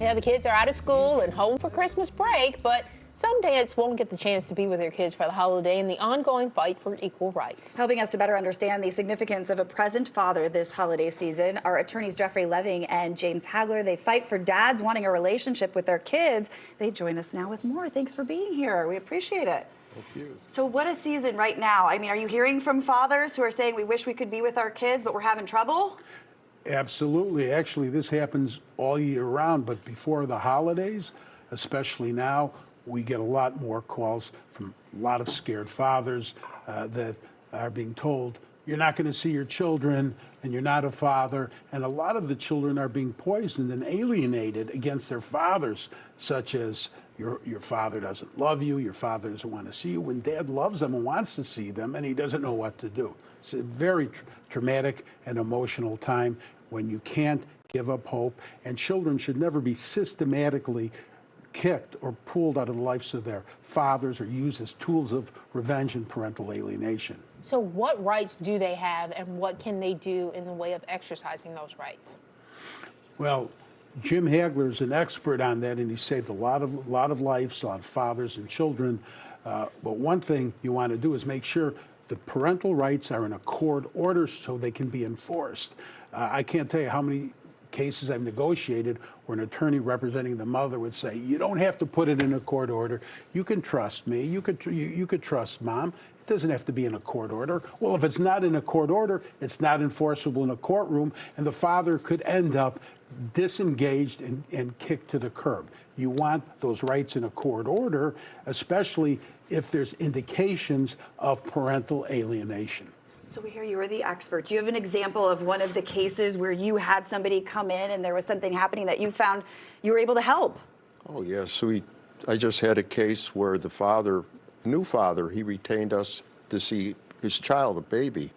Yeah, the kids are out of school and home for Christmas break, but some dads won't get the chance to be with their kids for the holiday in the ongoing fight for equal rights. Helping us to better understand the significance of a present father this holiday season, our attorneys Jeffrey Leving and James Hagler, they fight for dads wanting a relationship with their kids. They join us now with more. Thanks for being here. We appreciate it. Thank you. So what a season right now. I mean, are you hearing from fathers who are saying we wish we could be with our kids, but we're having trouble? Absolutely. Actually, this happens all year round, but before the holidays, especially now, we get a lot more calls from a lot of scared fathers that are being told, you're not going to see your children and you're not a father. And a lot of the children are being poisoned and alienated against their fathers, such as your father doesn't love you, your father doesn't want to see you, when dad loves them and wants to see them and he doesn't know what to do. It's a very traumatic and emotional time when you can't give up hope, and children should never be systematically kicked or pulled out of the lives of their fathers or used as tools of revenge and parental alienation. So what rights do they have and what can they do in the way of exercising those rights? Well, Jim Hagler is an expert on that, and he saved a lot of lives, a lot of fathers and children. But one thing you want to do is make sure the parental rights are in a court order so they can be enforced. I can't tell you how many cases I've negotiated where an attorney representing the mother would say, you don't have to put it in a court order. You can trust me. You could trust mom. It doesn't have to be in a court order. Well, if it's not in a court order, it's not enforceable in a courtroom, and the father could end up disengaged and kicked to the curb. You want those rights in a court order, especially if there's indications of parental alienation. So we hear you are the expert. Do you have an example of one of the cases where you had somebody come in and there was something happening that you found you were able to help? Oh, yes. I just had a case where the father, a new father, he retained us to see his child, a baby.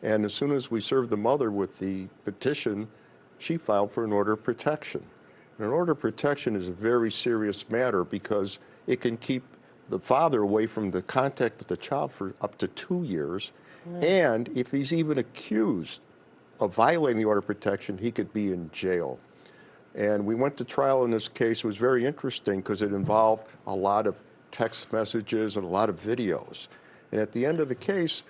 And as soon as we served the mother with the petition, she filed for an order of protection. And an order of protection is a very serious matter because it can keep the father away from the contact with the child for up to 2 years. And if he's even accused of violating the order of protection, he could be in jail. And we went to trial in this case. It was very interesting because it involved a lot of text messages and a lot of videos. And at the end of the case,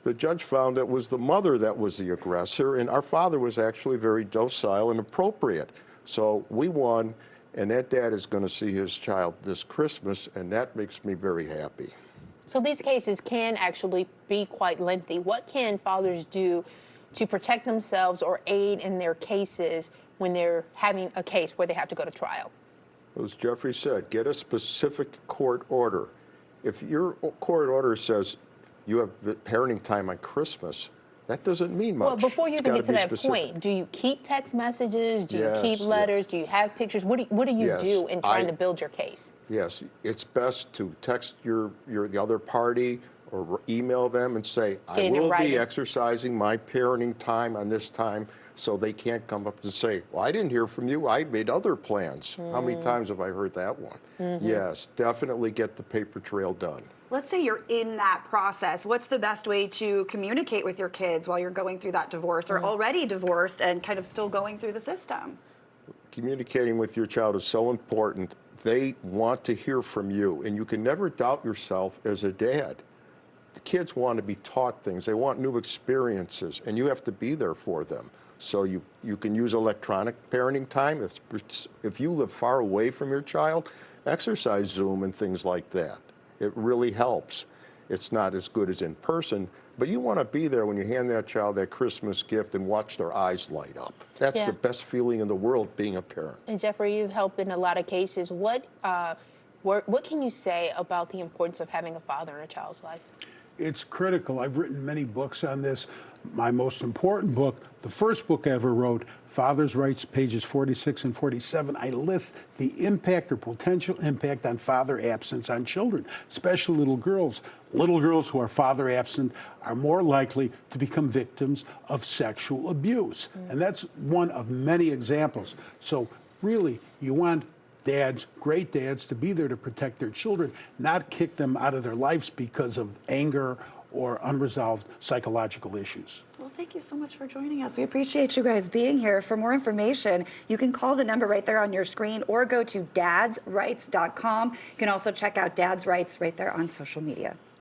the judge found it was the mother that was the aggressor, and our father was actually very docile and appropriate. So we won, and that dad is going to see his child this Christmas, and that makes me very happy. So these cases can actually be quite lengthy. What can fathers do to protect themselves or aid in their cases when they're having a case where they have to go to trial? As Jeffrey said, get a specific court order. If your court order says you have parenting time on Christmas, that doesn't mean much. Well, before you even get to that point, do you keep text messages? Do you keep letters? Do you have pictures? What do you do in trying to build your case? Yes, it's best to text the other party or email them and say, I will be exercising my parenting time on this time, so they can't come up and say, well, I didn't hear from you. I made other plans. How many times have I heard that one? Yes, definitely get the paper trail done. Let's say you're in that process. What's the best way to communicate with your kids while you're going through that divorce or already divorced and kind of still going through the system? Communicating with your child is so important. They want to hear from you, and you can never doubt yourself as a dad. The kids want to be taught things. They want new experiences, and you have to be there for them. So you can use electronic parenting time. If you live far away from your child, exercise Zoom and things like that. It really helps. It's not as good as in person, but you want to be there when you hand that child that Christmas gift and watch their eyes light up. That's the best feeling in the world, being a parent. And Jeffrey, you've helped in a lot of cases. What can you say about the importance of having a father in a child's life? It's critical. I've written many books on this. My most important book, the first book I ever wrote, Father's Rights, pages 46 and 47, I list the impact or potential impact on father absence on children, especially little girls. Little girls who are father absent are more likely to become victims of sexual abuse. And that's one of many examples. So really, you want dads, great dads, to be there to protect their children, not kick them out of their lives because of anger or unresolved psychological issues. Well, thank you. Thank you so much for joining us. We appreciate you guys being here. For more information, you can call the number right there on your screen or go to dadsrights.com. You can also check out Dad's Rights right there on social media.